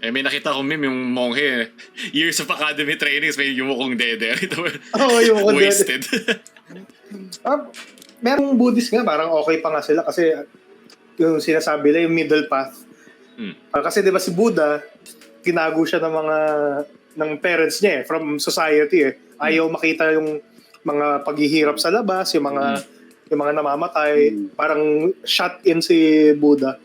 May nakita ko meme yung monghe, years of academy trainings, may yumukong dede. yung wasted. Merong Buddhist nga, parang okay pa nga sila kasi yung sinasabi nila yung middle path. Kasi di ba si Buddha, tinago siya ng parents niya from society Ayaw makita yung mga paghihirap sa labas, yung mga namamatay, parang shut in si Buddha.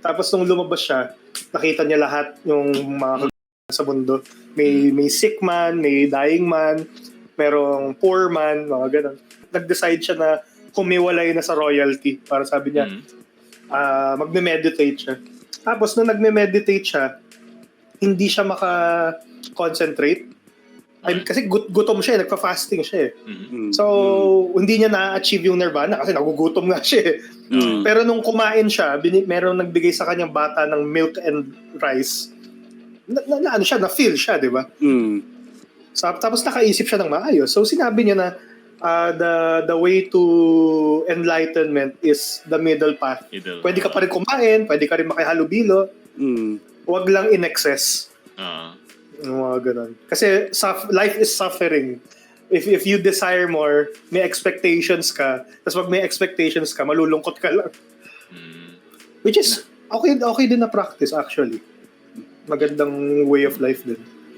Tapos nung lumabas siya, nakita niya lahat yung mga sa mundo. May sick man, may dying man, merong poor man, mga ganun. Nag-decide siya na humiwalay na sa royalty. Para sabi niya, magme-meditate siya. Tapos nung nagme-meditate siya, hindi siya maka-concentrate. Kasi gutom siya, nagpa-fasting siya So, hindi niya na-achieve yung nirvana kasi nagugutom nga siya Pero nung kumain siya, meron nagbigay sa kanyang bata ng milk and rice. Ano siya, na-feel siya, di ba? Tapos nakaisip siya ng maayos. So, sinabi niya na the way to enlightenment is the middle path. Pwede ka pa rin kumain, pwede ka rin makihalubilo. Huwag lang in excess. Mga ganun. Kasi life is suffering. If you desire more, may expectations ka. Tapos pag may expectations ka, malulungkot ka lang. Which is okay din na practice actually. Magandang way of life din.